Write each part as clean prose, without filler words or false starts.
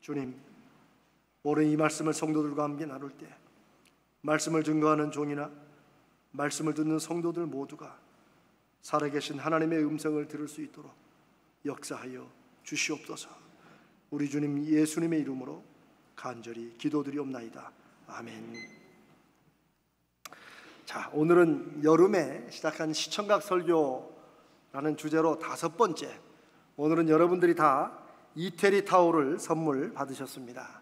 주님, 오늘 이 말씀을 성도들과 함께 나눌 때 말씀을 증거하는 종이나 말씀을 듣는 성도들 모두가 살아계신 하나님의 음성을 들을 수 있도록 역사하여 주시옵소서. 우리 주님 예수님의 이름으로 간절히 기도드리옵나이다. 아멘. 자, 오늘은 여름에 시작한 시청각 설교라는 주제로 5번째, 오늘은 여러분들이 다 이태리 타올을 선물 받으셨습니다.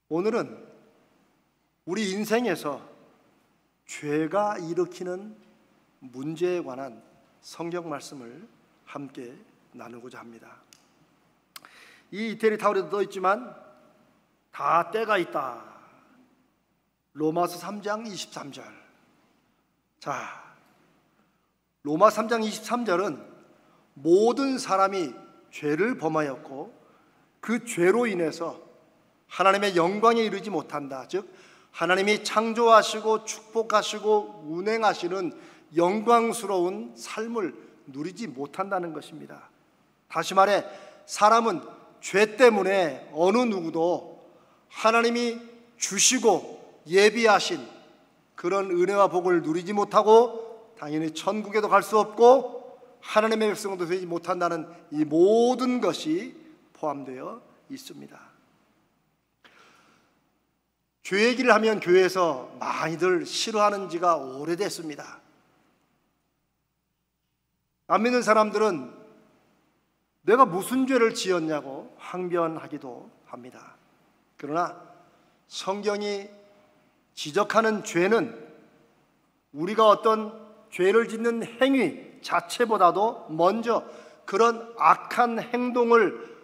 오늘은 우리 인생에서 죄가 일으키는 문제에 관한 성경 말씀을 함께 나누고자 합니다. 이 이태리 타올에도 써 있지만 다 때가 있다. 로마서 3장 23절. 자, 로마 3장 23절은 모든 사람이 죄를 범하였고 그 죄로 인해서 하나님의 영광에 이르지 못한다. 즉 하나님이 창조하시고 축복하시고 운행하시는 영광스러운 삶을 누리지 못한다는 것입니다. 다시 말해 사람은 죄 때문에 어느 누구도 하나님이 주시고 예비하신 그런 은혜와 복을 누리지 못하고 당연히 천국에도 갈 수 없고 하나님의 백성도 되지 못한다는 이 모든 것이 포함되어 있습니다. 죄 얘기를 하면 교회에서 많이들 싫어하는 지가 오래됐습니다. 안 믿는 사람들은 내가 무슨 죄를 지었냐고 항변하기도 합니다. 그러나 성경이 지적하는 죄는 우리가 어떤 죄를 짓는 행위 자체보다도 먼저 그런 악한 행동을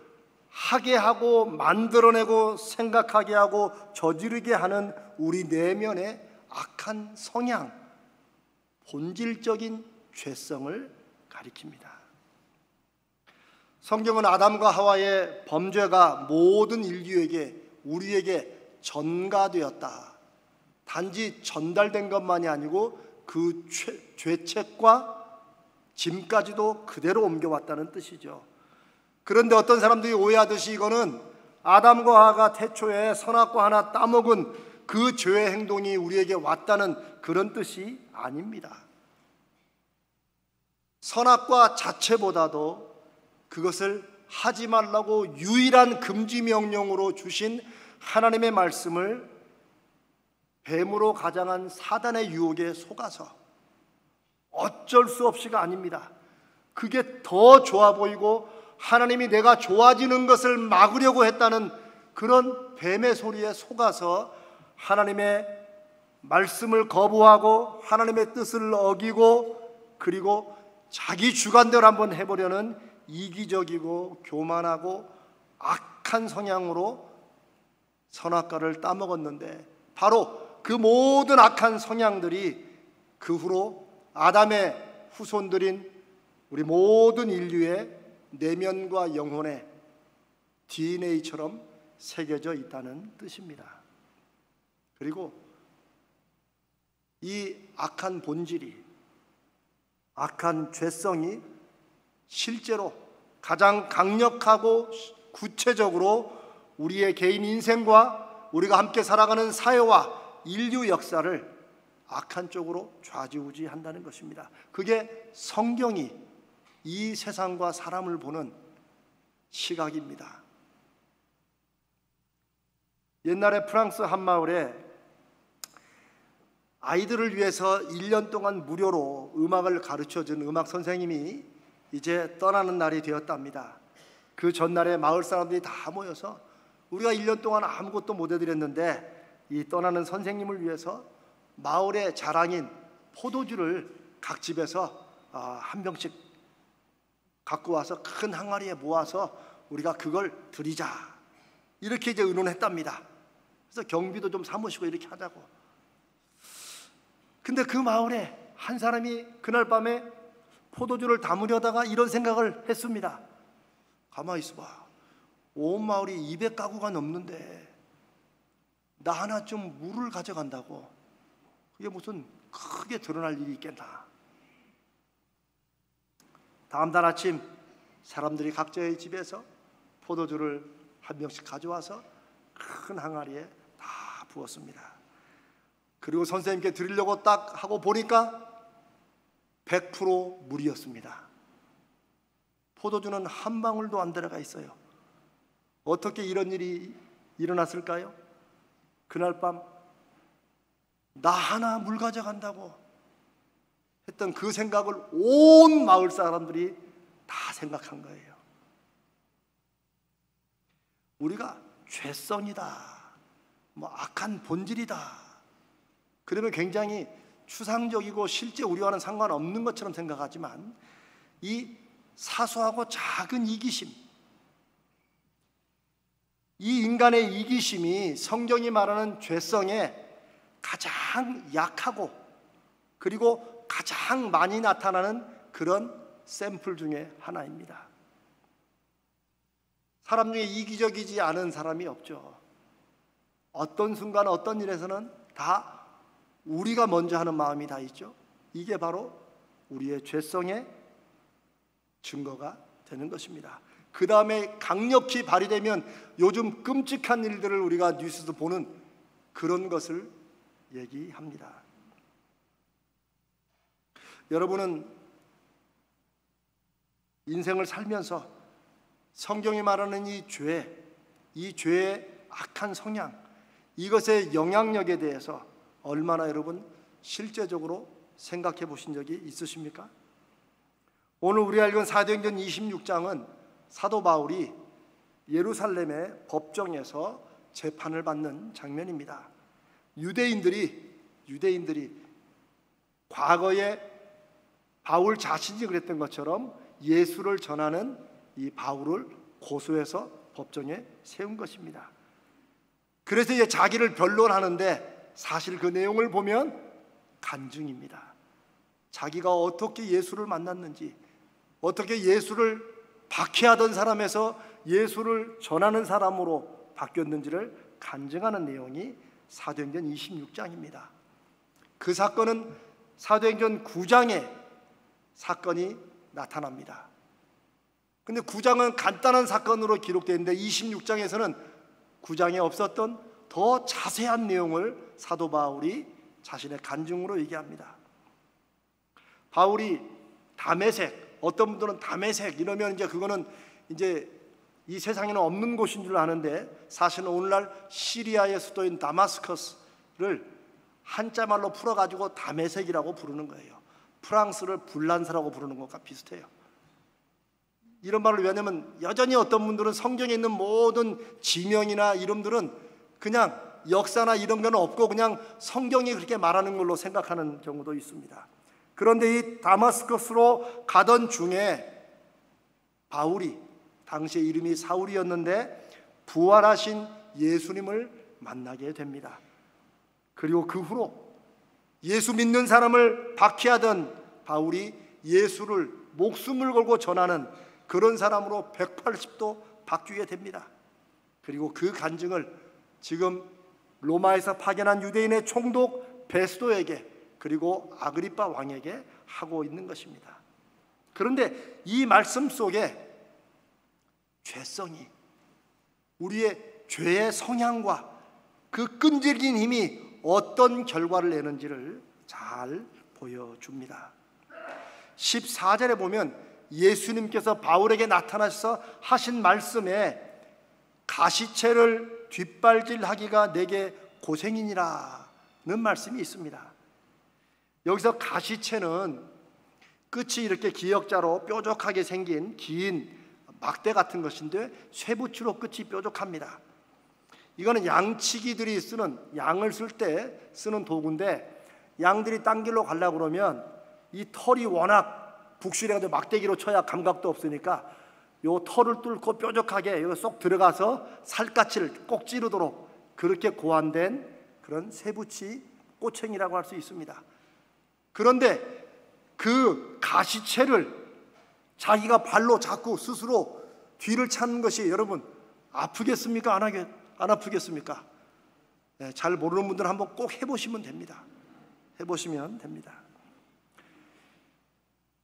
하게 하고 만들어내고 생각하게 하고 저지르게 하는 우리 내면의 악한 성향, 본질적인 죄성을 가리킵니다. 성경은 아담과 하와의 범죄가 모든 인류에게, 우리에게 전가되었다. 단지 전달된 것만이 아니고 그 죄책과 짐까지도 그대로 옮겨왔다는 뜻이죠. 그런데 어떤 사람들이 오해하듯이 이거는 아담과 하와가 태초에 선악과 하나 따먹은 그 죄의 행동이 우리에게 왔다는 그런 뜻이 아닙니다. 선악과 자체보다도 그것을 하지 말라고 유일한 금지 명령으로 주신 하나님의 말씀을 뱀으로 가장한 사단의 유혹에 속아서 어쩔 수 없이가 아닙니다. 그게 더 좋아 보이고 하나님이 내가 좋아지는 것을 막으려고 했다는 그런 뱀의 소리에 속아서 하나님의 말씀을 거부하고 하나님의 뜻을 어기고 그리고 자기 주관대로 한번 해보려는 이기적이고 교만하고 악한 성향으로 선악과를 따먹었는데 바로 그 모든 악한 성향들이 그 후로 아담의 후손들인 우리 모든 인류의 내면과 영혼에 DNA처럼 새겨져 있다는 뜻입니다. 그리고 이 악한 본질이, 악한 죄성이 실제로 가장 강력하고 구체적으로 우리의 개인 인생과 우리가 함께 살아가는 사회와 인류 역사를 악한 쪽으로 좌지우지한다는 것입니다. 그게 성경이 이 세상과 사람을 보는 시각입니다. 옛날에 프랑스 한마을에 아이들을 위해서 1년 동안 무료로 음악을 가르쳐준 음악 선생님이 이제 떠나는 날이 되었답니다. 그 전날에 마을 사람들이 다 모여서 우리가 1년 동안 아무것도 못 해드렸는데 이 떠나는 선생님을 위해서 마을의 자랑인 포도주를 각 집에서 한 병씩 갖고 와서 큰 항아리에 모아서 우리가 그걸 드리자, 이렇게 이제 의논했답니다. 그래서 경비도 좀 사무시고 이렇게 하자고. 근데 그 마을에 한 사람이 그날 밤에 포도주를 담으려다가 이런 생각을 했습니다. 가만히 있어봐, 온 마을이 200가구가 넘는데 나 하나쯤 물을 가져간다고 그게 무슨 크게 드러날 일이 있겠나. 다음 날 아침 사람들이 각자의 집에서 포도주를 한 병씩 가져와서 큰 항아리에 다 부었습니다. 그리고 선생님께 드리려고 딱 하고 보니까 100% 물이었습니다. 포도주는 한 방울도 안 들어가 있어요. 어떻게 이런 일이 일어났을까요? 그날 밤 나 하나 물 가져간다고 했던 그 생각을 온 마을 사람들이 다 생각한 거예요. 우리가 죄성이다, 악한 본질이다, 그러면 굉장히 추상적이고 실제 우리와는 상관없는 것처럼 생각하지만 이 사소하고 작은 이기심, 이 인간의 이기심이 성경이 말하는 죄성에 가장 약하고 그리고 가장 많이 나타나는 그런 샘플 중에 하나입니다. 사람 중에 이기적이지 않은 사람이 없죠. 어떤 순간 어떤 일에서는 다 우리가 먼저 하는 마음이 다 있죠. 이게 바로 우리의 죄성의 증거가 되는 것입니다. 그 다음에 강력히 발휘되면 요즘 끔찍한 일들을 우리가 뉴스에서 보는 그런 것을 얘기합니다. 여러분은 인생을 살면서 성경이 말하는 이 죄의 악한 성향, 이것의 영향력에 대해서 얼마나 여러분 실제적으로 생각해 보신 적이 있으십니까? 오늘 우리가 읽은 사도행전 26장은 사도 바울이 예루살렘의 법정에서 재판을 받는 장면입니다. 유대인들이 과거에 바울 자신이 그랬던 것처럼 예수를 전하는 이 바울을 고소해서 법정에 세운 것입니다. 그래서 이제 자기를 변론하는데 사실 그 내용을 보면 간증입니다. 자기가 어떻게 예수를 만났는지, 어떻게 예수를 박해하던 사람에서 예수를 전하는 사람으로 바뀌었는지를 간증하는 내용이 사도행전 26장입니다. 그 사건은 사도행전 9장에 사건이 나타납니다. 근데 9장은 간단한 사건으로 기록되어 있는데 26장에서는 9장에 없었던 더 자세한 내용을 사도 바울이 자신의 간증으로 얘기합니다. 바울이 다메섹, 어떤 분들은 다메섹 이러면 이제 그거는 이제 이 세상에는 없는 곳인 줄 아는데 사실은 오늘날 시리아의 수도인 다마스커스를 한자말로 풀어가지고 다메섹이라고 부르는 거예요. 프랑스를 불란스라고 부르는 것과 비슷해요. 이런 말을 왜냐하면 여전히 어떤 분들은 성경에 있는 모든 지명이나 이름들은 그냥 역사나 이런 건 없고 그냥 성경이 그렇게 말하는 걸로 생각하는 경우도 있습니다. 그런데 이 다마스커스로 가던 중에 바울이 당시에 이름이 사울이었는데 부활하신 예수님을 만나게 됩니다. 그리고 그 후로 예수 믿는 사람을 박해하던 바울이 예수를 목숨을 걸고 전하는 그런 사람으로 180도 바뀌게 됩니다. 그리고 그 간증을 지금 로마에서 파견한 유대인의 총독 베스도에게 그리고 아그리빠 왕에게 하고 있는 것입니다. 그런데 이 말씀 속에 죄성이, 우리의 죄의 성향과 그 끈질긴 힘이 어떤 결과를 내는지를 잘 보여줍니다. 14절에 보면 예수님께서 바울에게 나타나셔서 하신 말씀에 가시체를 뒷발질하기가 내게 고생이니라는 말씀이 있습니다. 여기서 가시체는 끝이 이렇게 기역자로 뾰족하게 생긴 긴 막대 같은 것인데 쇠붙이로 끝이 뾰족합니다. 이거는 양치기들이 쓰는, 양을 쓸 때 쓰는 도구인데 양들이 딴 길로 가려고 그러면 이 털이 워낙 북실해가지고 막대기로 쳐야 감각도 없으니까 요 털을 뚫고 뾰족하게 여기 쏙 들어가서 살갗을 꼭 찌르도록 그렇게 고안된 그런 쇠붙이 꼬챙이라고 할 수 있습니다. 그런데 그 가시체를 자기가 발로 자꾸 스스로 뒤를 차는 것이 여러분 아프겠습니까? 안 아프겠습니까? 네, 잘 모르는 분들은 한번 꼭 해보시면 됩니다. 해보시면 됩니다.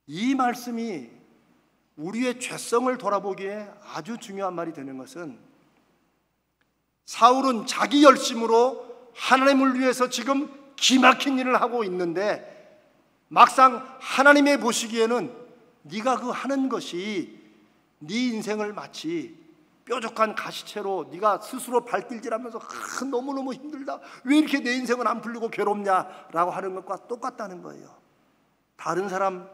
이 말씀이 우리의 죄성을 돌아보기에 아주 중요한 말이 되는 것은, 사울은 자기 열심으로 하나님을 위해서 지금 기막힌 일을 하고 있는데, 막상 하나님이 보시기에는 네가 그 하는 것이 네 인생을 마치 뾰족한 가시채로 네가 스스로 발길질하면서 너무너무 힘들다, 왜 이렇게 내 인생은 안 풀리고 괴롭냐라고 하는 것과 똑같다는 거예요. 다른 사람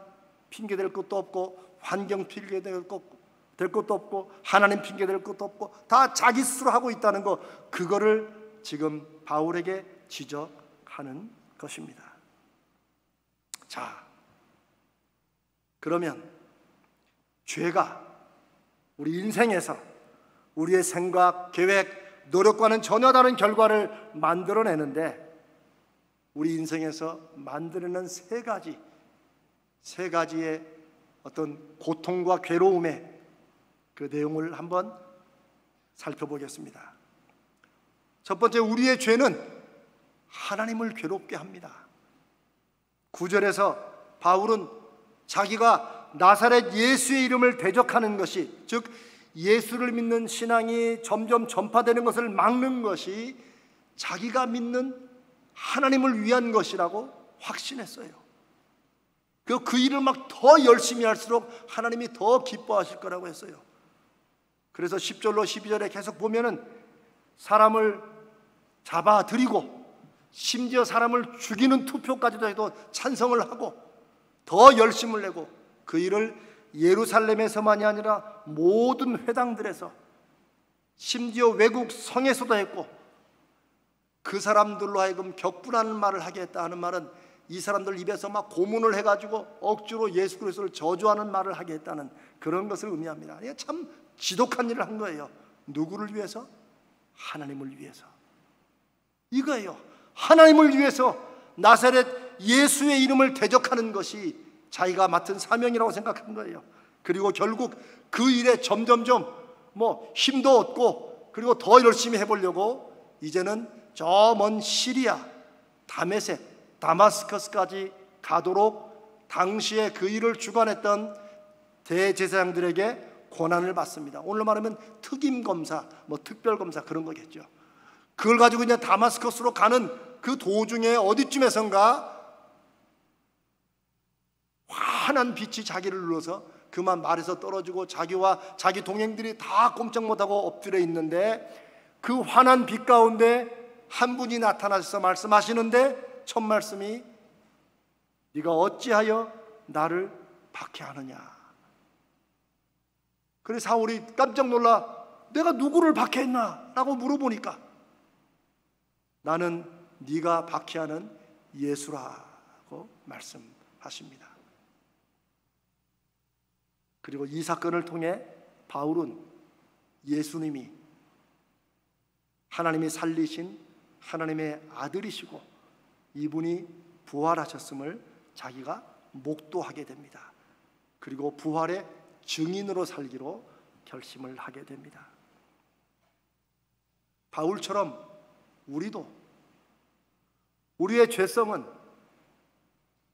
핑계댈 것도 없고, 환경 핑계댈 것도 없고, 하나님 핑계댈 것도 없고, 다 자기 스스로 하고 있다는 거, 그거를 지금 바울에게 지적하는 것입니다. 자, 그러면 죄가 우리 인생에서 우리의 생각, 계획, 노력과는 전혀 다른 결과를 만들어내는데, 우리 인생에서 만들어내는 세 가지의 어떤 고통과 괴로움의 그 내용을 한번 살펴보겠습니다. 첫 번째, 우리의 죄는 하나님을 괴롭게 합니다. 9절에서 바울은 자기가 나사렛 예수의 이름을 대적하는 것이, 즉 예수를 믿는 신앙이 점점 전파되는 것을 막는 것이 자기가 믿는 하나님을 위한 것이라고 확신했어요. 그 일을 막 더 열심히 할수록 하나님이 더 기뻐하실 거라고 했어요. 그래서 10절로 12절에 계속 보면은 사람을 잡아들이고, 심지어 사람을 죽이는 투표까지도 해도 찬성을 하고 더 열심을 내고, 그 일을 예루살렘에서만이 아니라 모든 회당들에서, 심지어 외국 성에서도 했고, 그 사람들로 하여금 격분하는 말을 하게 했다 하는 말은 이 사람들 입에서 막 고문을 해가지고 억지로 예수 그리스도를 저주하는 말을 하게 했다는 그런 것을 의미합니다. 참 지독한 일을 한 거예요. 누구를 위해서? 하나님을 위해서. 이거예요. 하나님을 위해서 나사렛 예수의 이름을 대적하는 것이 자기가 맡은 사명이라고 생각한 거예요. 그리고 결국 그 일에 점점점 힘도 얻고, 그리고 더 열심히 해보려고 이제는 저 먼 시리아, 다메섹, 다마스커스까지 가도록 당시에 그 일을 주관했던 대제사장들에게 권한을 받습니다. 오늘로 말하면 특임검사, 특별검사 그런 거겠죠. 그걸 가지고 이제 다마스커스로 가는 그 도중에 어디쯤에선가 환한 빛이 자기를 눌러서 그만 말에서 떨어지고, 자기와 자기 동행들이 다 꼼짝 못하고 엎드려 있는데, 그 환한 빛 가운데 한 분이 나타나셔서 말씀하시는데, 첫 말씀이 네가 어찌하여 나를 박해하느냐. 그래서 사울이 깜짝 놀라 내가 누구를 박해했나? 라고 물어보니까 나는 네가 박해하는 예수라고 말씀하십니다. 그리고 이 사건을 통해 바울은 예수님이 하나님이 살리신 하나님의 아들이시고 이분이 부활하셨음을 자기가 목도하게 됩니다. 그리고 부활의 증인으로 살기로 결심을 하게 됩니다. 바울처럼 우리도 우리의 죄성은,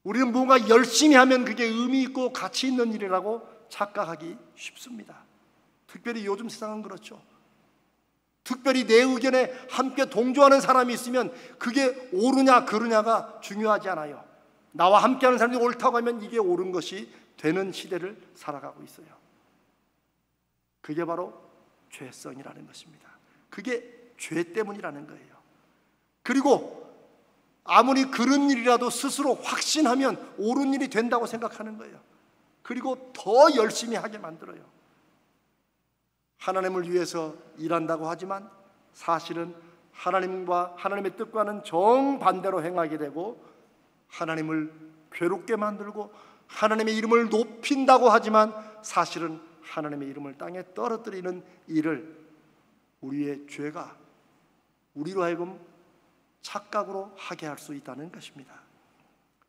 우리는 뭔가 열심히 하면 그게 의미 있고 가치 있는 일이라고 착각하기 쉽습니다. 특별히 요즘 세상은 그렇죠. 특별히 내 의견에 함께 동조하는 사람이 있으면 그게 옳으냐 그르냐가 중요하지 않아요. 나와 함께하는 사람이 옳다고 하면 이게 옳은 것이 되는 시대를 살아가고 있어요. 그게 바로 죄성이라는 것입니다. 그게 죄 때문이라는 거예요. 그리고 아무리 그런 일이라도 스스로 확신하면 옳은 일이 된다고 생각하는 거예요. 그리고 더 열심히 하게 만들어요. 하나님을 위해서 일한다고 하지만 사실은 하나님과 하나님의 뜻과는 정반대로 행하게 되고, 하나님을 괴롭게 만들고, 하나님의 이름을 높인다고 하지만 사실은 하나님의 이름을 땅에 떨어뜨리는 일을 우리의 죄가 우리로 하여금 착각으로 하게 할 수 있다는 것입니다.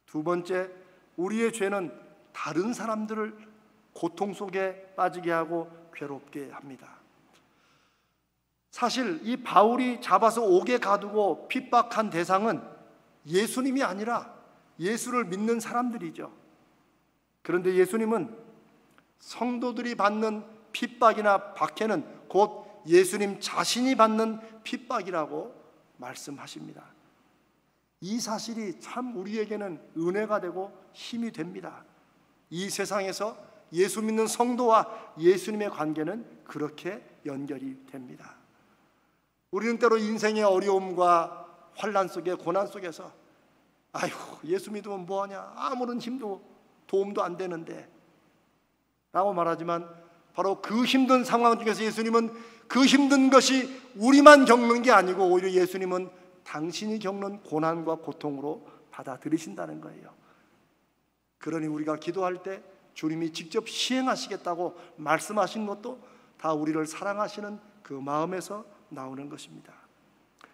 두 번째, 우리의 죄는 다른 사람들을 고통 속에 빠지게 하고 괴롭게 합니다. 사실 이 바울이 잡아서 옥에 가두고 핍박한 대상은 예수님이 아니라 예수를 믿는 사람들이죠. 그런데 예수님은 성도들이 받는 핍박이나 박해는 곧 예수님 자신이 받는 핍박이라고 말씀하십니다. 이 사실이 참 우리에게는 은혜가 되고 힘이 됩니다. 이 세상에서 예수 믿는 성도와 예수님의 관계는 그렇게 연결이 됩니다. 우리는 때로 인생의 어려움과 환난 속에, 고난 속에서 아이고, 예수 믿으면 뭐하냐, 아무런 힘도 도움도 안 되는데 라고 말하지만, 바로 그 힘든 상황 중에서 예수님은 그 힘든 것이 우리만 겪는 게 아니고 오히려 예수님은 당신이 겪는 고난과 고통으로 받아들이신다는 거예요. 그러니 우리가 기도할 때 주님이 직접 시행하시겠다고 말씀하신 것도 다 우리를 사랑하시는 그 마음에서 나오는 것입니다.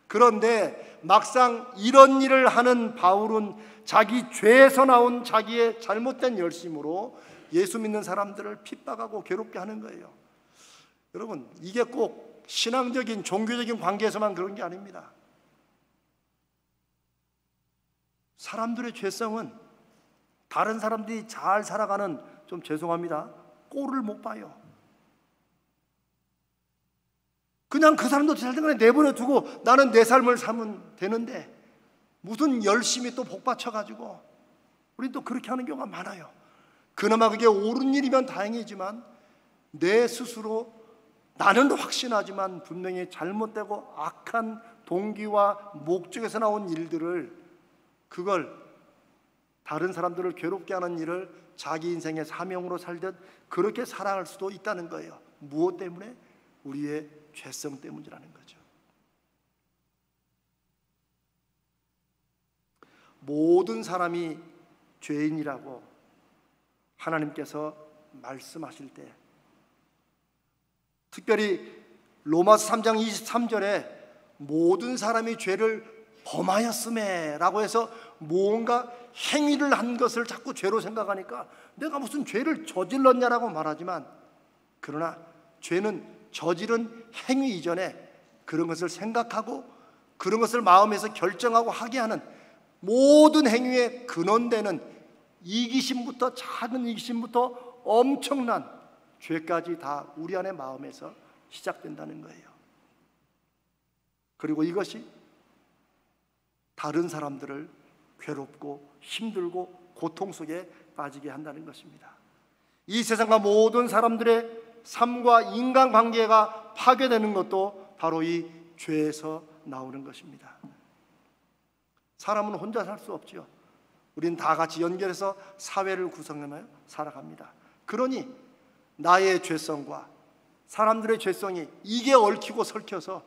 그런데 막상 이런 일을 하는 바울은 자기 죄에서 나온 자기의 잘못된 열심으로 예수 믿는 사람들을 핍박하고 괴롭게 하는 거예요. 여러분, 이게 꼭 신앙적인 종교적인 관계에서만 그런 게 아닙니다. 사람들의 죄성은 다른 사람들이 잘 살아가는, 좀 죄송합니다, 꼴을 못 봐요. 그냥 그 사람도 잘 된 거에 내버려 두고 나는 내 삶을 살면 되는데 무슨 열심히 또 복받쳐가지고 우리 또 그렇게 하는 경우가 많아요. 그나마 그게 옳은 일이면 다행이지만 내 스스로 나는 확신하지만 분명히 잘못되고 악한 동기와 목적에서 나온 일들을, 그걸 다른 사람들을 괴롭게 하는 일을 자기 인생의 사명으로 살듯 그렇게 살아갈 수도 있다는 거예요. 무엇 때문에? 우리의 죄성 때문이라는 거죠. 모든 사람이 죄인이라고 하나님께서 말씀하실 때, 특별히 로마서 3장 23절에 모든 사람이 죄를 범하였음에 라고 해서 뭔가 행위를 한 것을 자꾸 죄로 생각하니까 내가 무슨 죄를 저질렀냐라고 말하지만, 그러나 죄는 저지른 행위 이전에 그런 것을 생각하고 그런 것을 마음에서 결정하고 하게 하는 모든 행위의 근원되는 이기심부터, 작은 이기심부터 엄청난 죄까지 다 우리 안의 마음에서 시작된다는 거예요. 그리고 이것이 다른 사람들을 괴롭고 힘들고 고통 속에 빠지게 한다는 것입니다. 이 세상과 모든 사람들의 삶과 인간관계가 파괴되는 것도 바로 이 죄에서 나오는 것입니다. 사람은 혼자 살 수 없지요. 우린 다 같이 연결해서 사회를 구성하며 살아갑니다. 그러니 나의 죄성과 사람들의 죄성이 이게 얽히고 설켜서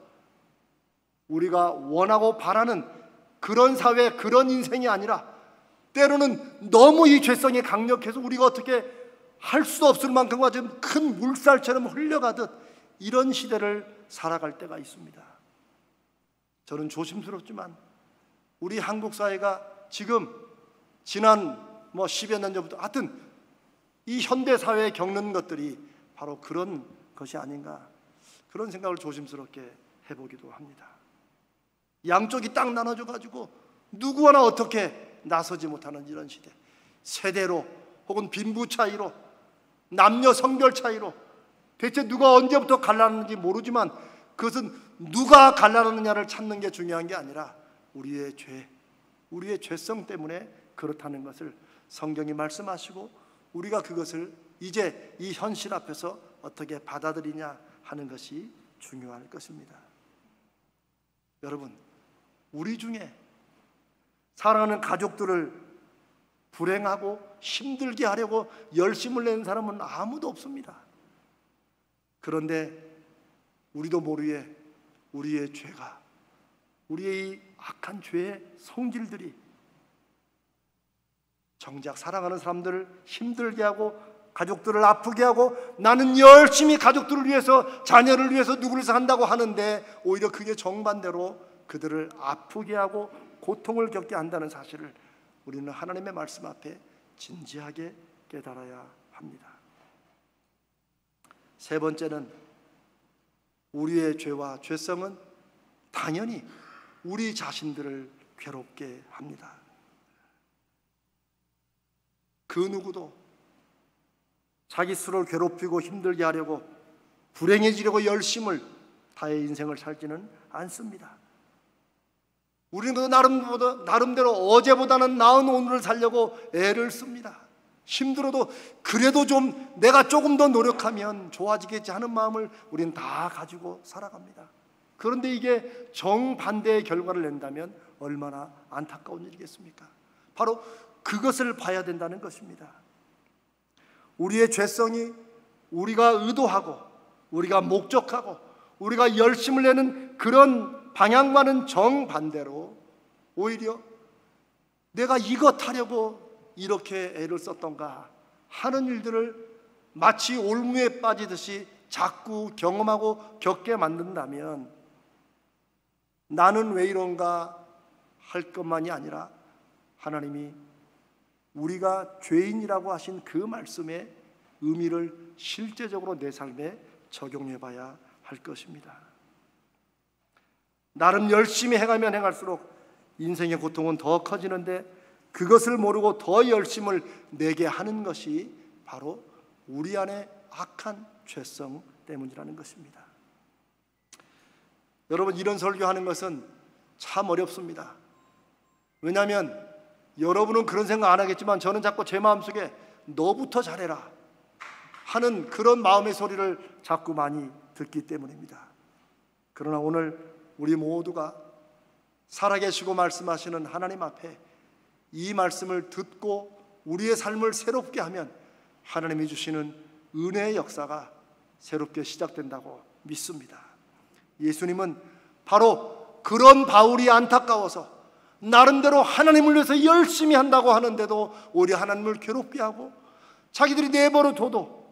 우리가 원하고 바라는 그런 사회, 그런 인생이 아니라 때로는 너무 이 죄성이 강력해서 우리가 어떻게 할 수 없을 만큼과 좀 큰 물살처럼 흘려가듯 이런 시대를 살아갈 때가 있습니다. 저는 조심스럽지만 우리 한국 사회가 지금 지난 10여 년 전부터 하여튼 이 현대 사회에 겪는 것들이 바로 그런 것이 아닌가, 그런 생각을 조심스럽게 해보기도 합니다. 양쪽이 딱 나눠져 가지고 누구 하나 어떻게 나서지 못하는 이런 시대, 세대로 혹은 빈부 차이로, 남녀 성별 차이로 대체 누가 언제부터 갈라졌는지 모르지만 그것은 누가 갈라졌느냐를 찾는 게 중요한 게 아니라 우리의 죄, 우리의 죄성 때문에 그렇다는 것을 성경이 말씀하시고 우리가 그것을 이제 이 현실 앞에서 어떻게 받아들이냐 하는 것이 중요할 것입니다. 여러분, 우리 중에 사랑하는 가족들을 불행하고 힘들게 하려고 열심을 내는 사람은 아무도 없습니다. 그런데 우리도 모르게 우리의 죄가, 우리의 이 악한 죄의 성질들이 정작 사랑하는 사람들을 힘들게 하고 가족들을 아프게 하고, 나는 열심히 가족들을 위해서, 자녀를 위해서 누구를 위해서 한다고 하는데 오히려 그게 정반대로 그들을 아프게 하고 고통을 겪게 한다는 사실을 우리는 하나님의 말씀 앞에 진지하게 깨달아야 합니다. 세 번째는 우리의 죄와 죄성은 당연히 우리 자신들을 괴롭게 합니다. 그 누구도 자기 스스로를 괴롭히고 힘들게 하려고 불행해지려고 열심을 다해 인생을 살지는 않습니다. 우리는 나름대로 어제보다는 나은 오늘을 살려고 애를 씁니다. 힘들어도 그래도 좀 내가 조금 더 노력하면 좋아지겠지 하는 마음을 우리는 다 가지고 살아갑니다. 그런데 이게 정반대의 결과를 낸다면 얼마나 안타까운 일이겠습니까? 바로 그것을 봐야 된다는 것입니다. 우리의 죄성이 우리가 의도하고 우리가 목적하고 우리가 열심을 내는 그런 방향과는 정반대로 오히려 내가 이것 하려고 이렇게 애를 썼던가 하는 일들을 마치 올무에 빠지듯이 자꾸 경험하고 겪게 만든다면 나는 왜 이런가 할 것만이 아니라 하나님이 우리가 죄인이라고 하신 그 말씀의 의미를 실제적으로 내 삶에 적용해 봐야 할 것입니다. 나름 열심히 행하면 행할수록 인생의 고통은 더 커지는데 그것을 모르고 더 열심을 내게 하는 것이 바로 우리 안에 악한 죄성 때문이라는 것입니다. 여러분, 이런 설교하는 것은 참 어렵습니다. 왜냐하면 여러분은 그런 생각 안 하겠지만 저는 자꾸 제 마음속에 너부터 잘해라 하는 그런 마음의 소리를 자꾸 많이 듣기 때문입니다. 그러나 오늘 우리 모두가 살아계시고 말씀하시는 하나님 앞에 이 말씀을 듣고 우리의 삶을 새롭게 하면 하나님이 주시는 은혜의 역사가 새롭게 시작된다고 믿습니다. 예수님은 바로 그런 바울이 안타까워서 나름대로 하나님을 위해서 열심히 한다고 하는데도 오히려 하나님을 괴롭게 하고 자기들이 내버려둬도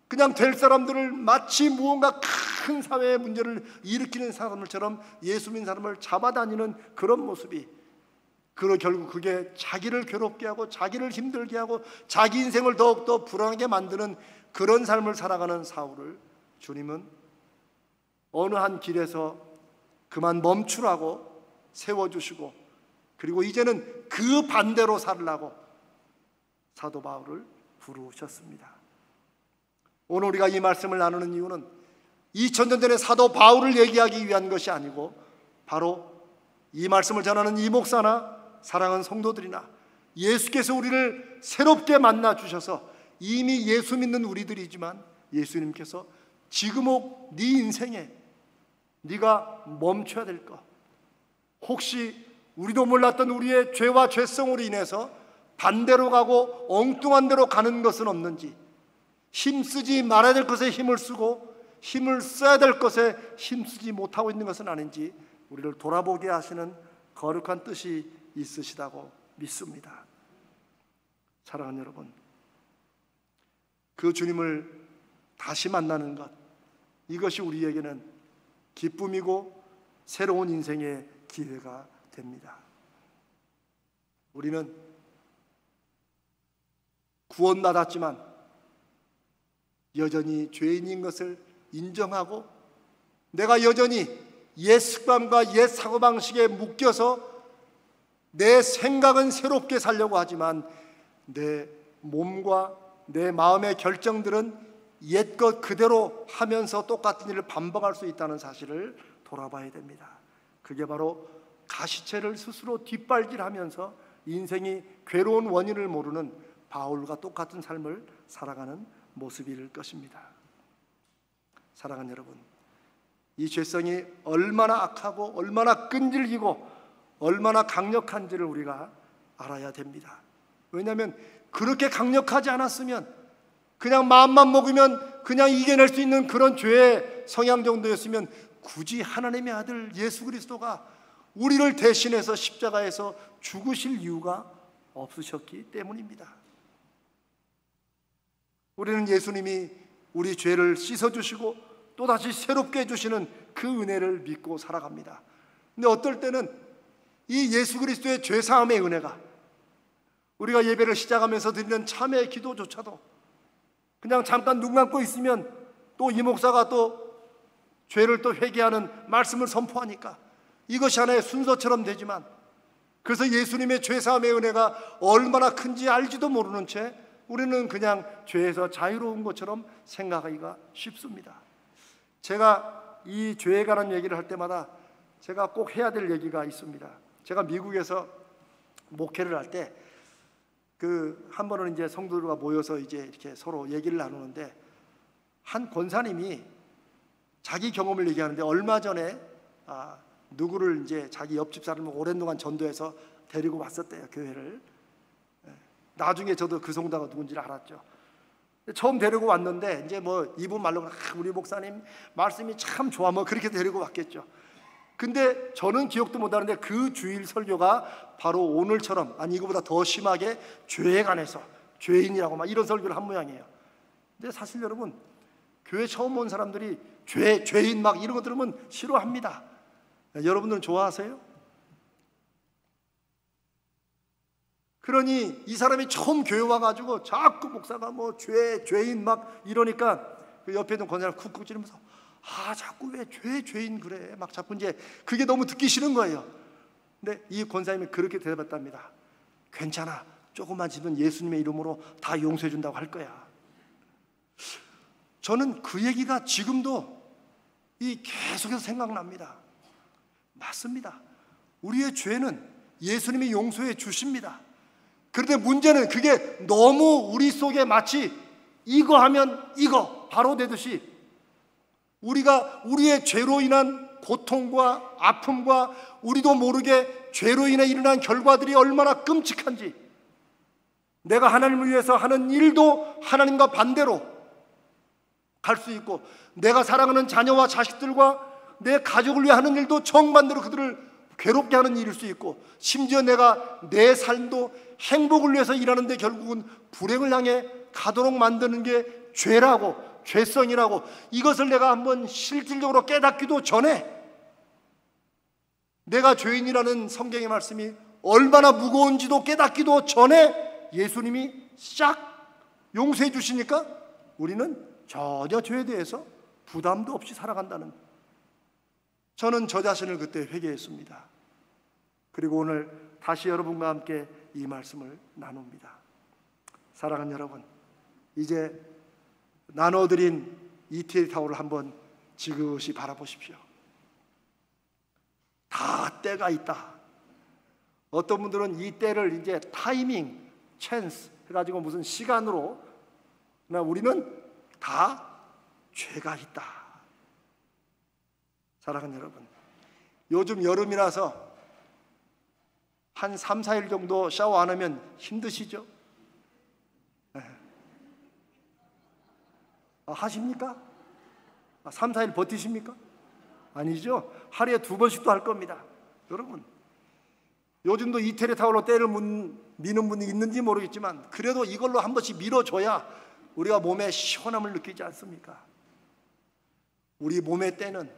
그냥 될 사람들을 마치 무언가 큰 사회의 문제를 일으키는 사람들처럼 예수 믿는 사람을 잡아다니는 그런 모습이 결국 그게 자기를 괴롭게 하고 자기를 힘들게 하고 자기 인생을 더욱더 불안하게 만드는 그런 삶을 살아가는 사울을 주님은 어느 한 길에서 그만 멈추라고 세워주시고 그리고 이제는 그 반대로 살라고 사도 바울을 부르셨습니다. 오늘 우리가 이 말씀을 나누는 이유는 2000년 전에 사도 바울을 얘기하기 위한 것이 아니고 바로 이 말씀을 전하는 이 목사나 사랑하는 성도들이나 예수께서 우리를 새롭게 만나 주셔서 이미 예수 믿는 우리들이지만 예수님께서 지금 혹 네 인생에 네가 멈춰야 될 것, 혹시 우리도 몰랐던 우리의 죄와 죄성으로 인해서 반대로 가고 엉뚱한 데로 가는 것은 없는지, 힘쓰지 말아야 될 것에 힘을 쓰고 힘을 써야 될 것에 힘쓰지 못하고 있는 것은 아닌지 우리를 돌아보게 하시는 거룩한 뜻이 있으시다고 믿습니다. 사랑하는 여러분, 그 주님을 다시 만나는 것, 이것이 우리에게는 기쁨이고 새로운 인생의 기회가 됩니다. 우리는 구원받았지만 여전히 죄인인 것을 인정하고 내가 여전히 옛 습관과 옛 사고방식에 묶여서 내 생각은 새롭게 살려고 하지만 내 몸과 내 마음의 결정들은 옛것 그대로 하면서 똑같은 일을 반복할 수 있다는 사실을 돌아봐야 됩니다. 그게 바로 가시체를 스스로 뒷발질하면서 인생이 괴로운 원인을 모르는 바울과 똑같은 삶을 살아가는 모습일 것입니다. 사랑하는 여러분, 이 죄성이 얼마나 악하고 얼마나 끈질기고 얼마나 강력한지를 우리가 알아야 됩니다. 왜냐하면 그렇게 강력하지 않았으면 그냥 마음만 먹으면 그냥 이겨낼 수 있는 그런 죄의 성향 정도였으면 굳이 하나님의 아들 예수 그리스도가 우리를 대신해서 십자가에서 죽으실 이유가 없으셨기 때문입니다. 우리는 예수님이 우리 죄를 씻어주시고 또다시 새롭게 해주시는 그 은혜를 믿고 살아갑니다. 근데 어떨 때는 이 예수 그리스도의 죄사함의 은혜가 우리가 예배를 시작하면서 드리는 참회의 기도조차도 그냥 잠깐 눈 감고 있으면 또 이 목사가 또 죄를 또 회개하는 말씀을 선포하니까 이것이 하나의 순서처럼 되지만 그래서 예수님의 죄사함의 은혜가 얼마나 큰지 알지도 모르는 채 우리는 그냥 죄에서 자유로운 것처럼 생각하기가 쉽습니다. 제가 이 죄에 관한 얘기를 할 때마다 제가 꼭 해야 될 얘기가 있습니다. 제가 미국에서 목회를 할 때 한 번은 이제 성도들과 모여서 이제 이렇게 서로 얘기를 나누는데, 한 권사님이 자기 경험을 얘기하는데, 얼마 전에 누구를 이제 자기 옆집 사람을 오랜 동안 전도해서 데리고 왔었대요, 교회를. 나중에 저도 그 성도가 누군지를 알았죠. 처음 데리고 왔는데 이제 뭐 이분 말로 우리 목사님 말씀이 참 좋아, 뭐 그렇게 데리고 왔겠죠. 근데 저는 기억도 못하는데 그 주일 설교가 바로 오늘처럼, 아니 이거보다 더 심하게 죄에 관해서 죄인이라고 막 이런 설교를 한 모양이에요. 근데 사실 여러분, 교회 처음 온 사람들이 죄인 막 이런 거 들으면 싫어합니다. 여러분들은 좋아하세요? 그러니 이 사람이 처음 교회 와가지고 자꾸 목사가 뭐 죄인 막 이러니까 그 옆에 있는 권사를 쿡쿡 찌르면서 자꾸 왜 죄인 그래 막 자꾸 이제 그게 너무 듣기 싫은 거예요. 근데 이 권사님이 그렇게 대답했답니다. 괜찮아, 조금만 지면 예수님의 이름으로 다 용서해 준다고 할 거야. 저는 그 얘기가 지금도 계속해서 생각납니다. 맞습니다. 우리의 죄는 예수님이 용서해 주십니다. 그런데 문제는 그게 너무 우리 속에 마치 이거 하면 이거 바로 되듯이, 우리가 우리의 죄로 인한 고통과 아픔과 우리도 모르게 죄로 인해 일어난 결과들이 얼마나 끔찍한지, 내가 하나님을 위해서 하는 일도 하나님과 반대로 갈 수 있고, 내가 사랑하는 자녀와 자식들과 내 가족을 위해 하는 일도 정반대로 그들을 괴롭게 하는 일일 수 있고, 심지어 내가 내 삶도 행복을 위해서 일하는데 결국은 불행을 향해 가도록 만드는 게 죄라고, 죄성이라고, 이것을 내가 한번 실질적으로 깨닫기도 전에 내가 죄인이라는 성경의 말씀이 얼마나 무거운지도 깨닫기도 전에 예수님이 싹 용서해 주시니까 우리는 전혀 죄에 대해서 부담도 없이 살아간다는, 저는 저 자신을 그때 회개했습니다. 그리고 오늘 다시 여러분과 함께 이 말씀을 나눕니다. 사랑하는 여러분, 이제 나눠드린 이태리 타워를 한번 지그시 바라보십시오. 다 때가 있다. 어떤 분들은 이 때를 이제 타이밍, 찬스 해가지고 무슨 시간으로, 우리는 다 죄가 있다. 사랑하는 여러분, 요즘 여름이라서 한 3, 4일 정도 샤워 안 하면 힘드시죠? 하십니까? 3, 4일 버티십니까? 아니죠. 하루에 2번씩도 할 겁니다. 여러분, 요즘도 이태리 타월로 때를 미는 분이 있는지 모르겠지만 그래도 이걸로 한 번씩 밀어줘야 우리가 몸에 시원함을 느끼지 않습니까? 우리 몸의 때는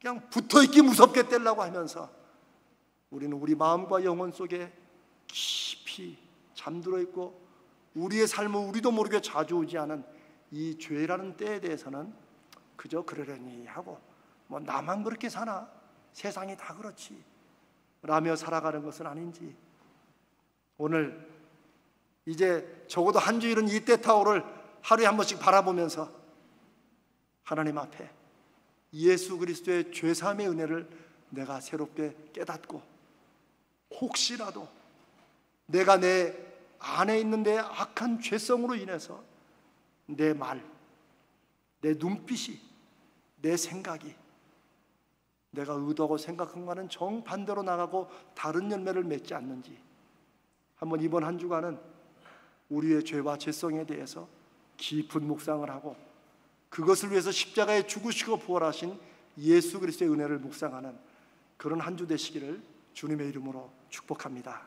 그냥 붙어있기 무섭게 떼려고 하면서 우리는 우리 마음과 영혼 속에 깊이 잠들어 있고 우리의 삶을 우리도 모르게 좌지우지하는 이 죄라는 때에 대해서는 그저 그러려니 하고, 뭐 나만 그렇게 사나, 세상이 다 그렇지 라며 살아가는 것은 아닌지, 오늘 이제 적어도 한 주일은 이 때타오를 하루에 한 번씩 바라보면서 하나님 앞에 예수 그리스도의 죄사함의 은혜를 내가 새롭게 깨닫고, 혹시라도 내가 내 안에 있는 내 악한 죄성으로 인해서 내 말, 내 눈빛이, 내 생각이 내가 의도하고 생각한 것과는 정반대로 나가고 다른 열매를 맺지 않는지, 한번 이번 한 주간은 우리의 죄와 죄성에 대해서 깊은 묵상을 하고 그것을 위해서 십자가에 죽으시고 부활하신 예수 그리스도의 은혜를 묵상하는 그런 한 주 되시기를 주님의 이름으로 축복합니다.